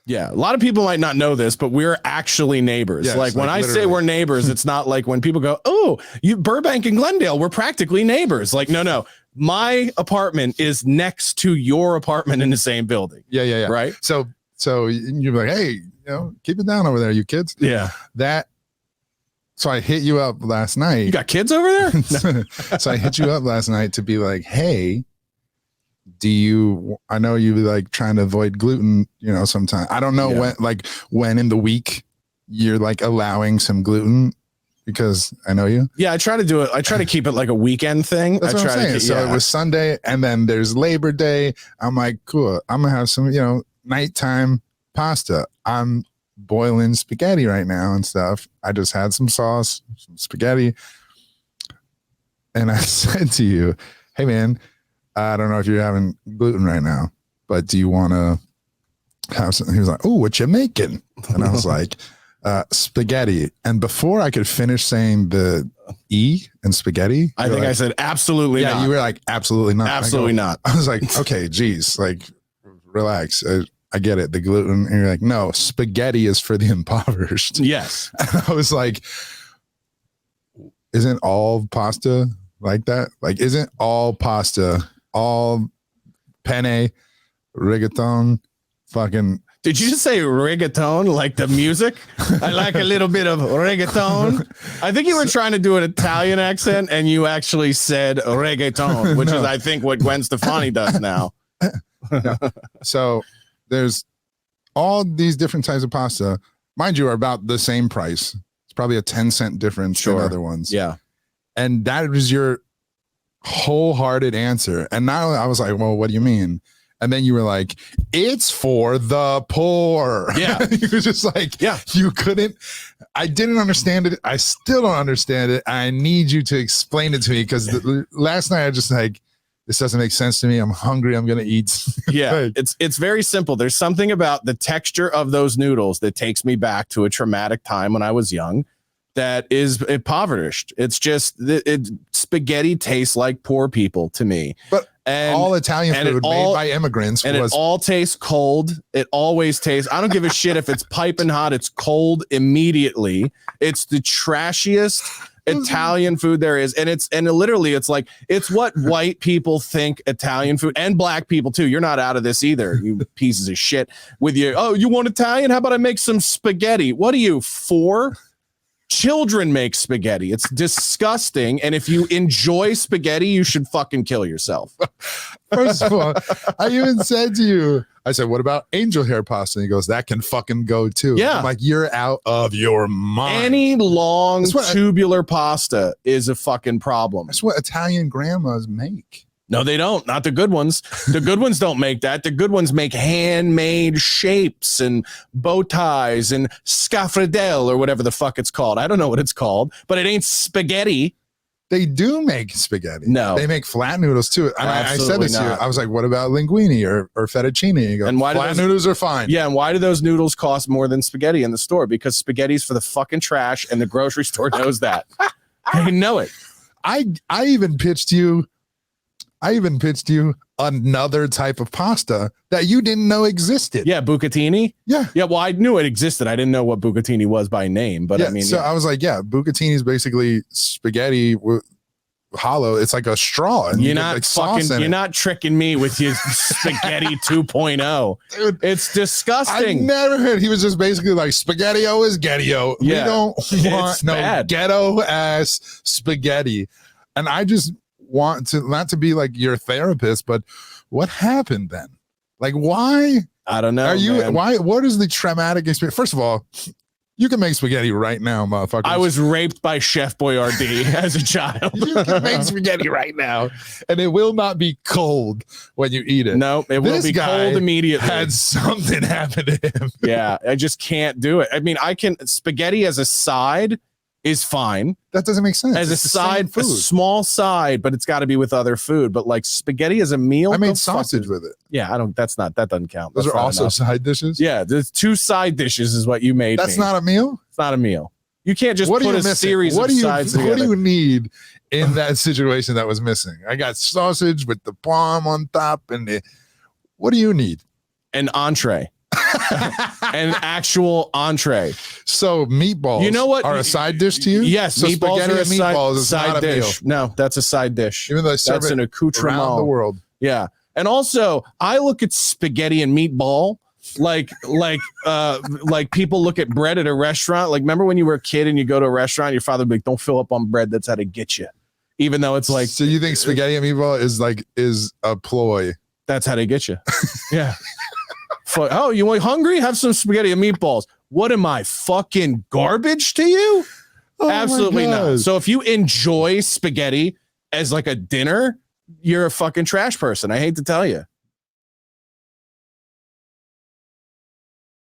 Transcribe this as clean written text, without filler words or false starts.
Yeah, a lot of people might not know this, but we're actually neighbors. Yes, like when I literally. say we're neighbors, it's not like when people go, "Oh, you Burbank and Glendale, we're practically neighbors." Like, no. My apartment is next to your apartment in the same building. Yeah. Right. So you're like, hey, keep it down over there, you kids. Yeah. So I hit you up last night. You got kids over there? So I hit you up last night to be like, hey, I know you like trying to avoid gluten, sometimes. I don't know when in the week you're like allowing some gluten, because I know you. Yeah, I try to do it. I try to keep it like a weekend thing. That's what I'm saying. So it was Sunday, and then there's Labor Day. I'm like, cool. I'm gonna have some, nighttime pasta. I'm boiling spaghetti right now and stuff. I just had some sauce, some spaghetti, and I said to you, hey man, I don't know if you're having gluten right now, but do you want to have something? He was like, oh, what you making? And I was like, spaghetti. And before I could finish saying the E in spaghetti, I think I said absolutely not. Yeah, you were like, absolutely not. Absolutely not. I was like, okay, geez, like, relax. I get it, the gluten. And you're like, no, spaghetti is for the impoverished. Yes. And I was like, isn't all pasta like that? Like, isn't all pasta, all penne, rigatone, fucking... Did you just say reggaeton, like the music? I like a little bit of reggaeton. I think you were trying to do an Italian accent, and you actually said reggaeton, which is, I think, what Gwen Stefani does now. No. So there's all these different types of pasta. Mind you, are about the same price. It's probably a 10-cent difference in other ones. Yeah. And that was your wholehearted answer. And now I was like, well, what do you mean? And then you were like, it's for the poor. Yeah. You were just like, yeah, you couldn't. I didn't understand it. I still don't understand it. I need you to explain it to me, because last night I just like, this doesn't make sense to me. I'm hungry. I'm going to eat. Yeah, it's very simple. There's something about the texture of those noodles that takes me back to a traumatic time when I was young that is impoverished. It's just, spaghetti tastes like poor people to me. But all Italian food made by immigrants, and it all tastes cold. It always tastes. I don't give a shit if it's piping hot. It's cold immediately. It's the trashiest Italian food there is, and literally it's like, it's what white people think Italian food, and black people too. You're not out of this either, you pieces of shit. With your, oh, you want Italian? How about I make some spaghetti? What are you, 4? Children make spaghetti. It's disgusting. And if you enjoy spaghetti, you should fucking kill yourself. First of all, I even said to you, I said, what about angel hair pasta? And he goes, that can fucking go too. Yeah. I'm like, you're out of your mind. Any long tubular pasta is a fucking problem. That's what Italian grandmas make. No, they don't. Not the good ones. The good ones don't make that. The good ones make handmade shapes and bow ties and scaffredel or whatever the fuck it's called. I don't know what it's called, but it ain't spaghetti. They do make spaghetti. No. They make flat noodles too. And I said this to you. I was like, what about linguine or fettuccine? And you go, and why flat noodles are fine. Yeah, and why do those noodles cost more than spaghetti in the store? Because spaghetti's for the fucking trash, and the grocery store knows that. They know it. I even pitched you another type of pasta that you didn't know existed. Yeah, bucatini. Yeah. Yeah, well, I knew it existed. I didn't know what bucatini was by name, but yeah, I mean. So I was like, yeah, bucatini is basically spaghetti hollow. It's like a straw. And you're not tricking me with your spaghetti 2.0. Dude, it's disgusting. I never heard. He was just basically like, spaghetti-o is ghetto. Yeah. We don't want no ghetto ass spaghetti. And I just want to, not to be like your therapist, but what happened then? Like, why? I don't know. What is the traumatic experience? First of all, you can make spaghetti right now, motherfucker. I was raped by Chef Boyardee as a child. You can make spaghetti right now, and it will not be cold when you eat it. No, it will be cold immediately. Had something happen to him. Yeah, I just can't do it. I mean, spaghetti as a side is fine. That doesn't make sense. As a side, a small side, but it's got to be with other food. But like spaghetti as a meal, I made sausage with it. Yeah, that doesn't count. Those are also side dishes. Yeah, there's 2 side dishes is what you made. That's not a meal. It's not a meal. You can't just put a series of sides together. What do you need in that situation that was missing? I got sausage with the palm on top, and what do you need? An entree. an actual entree. So meatballs, You know what? are a side dish to you? Yes, so meatballs spaghetti are a and meatballs is side not a dish. meal. No, that's a side dish. Even though they serve that's an it accoutrement around the world. Yeah, and also I look at spaghetti and meatball like people look at bread at a restaurant. Like, remember when you were a kid and you go to a restaurant, your father would be like, "Don't fill up on bread. That's how to get you." Even though it's like, so you think spaghetti and meatball is a ploy? That's how they get you. Yeah. Oh, you want hungry? Have some spaghetti and meatballs. What am I, fucking garbage to you? Oh Absolutely not. So if you enjoy spaghetti as like a dinner, you're a fucking trash person. I hate to tell you.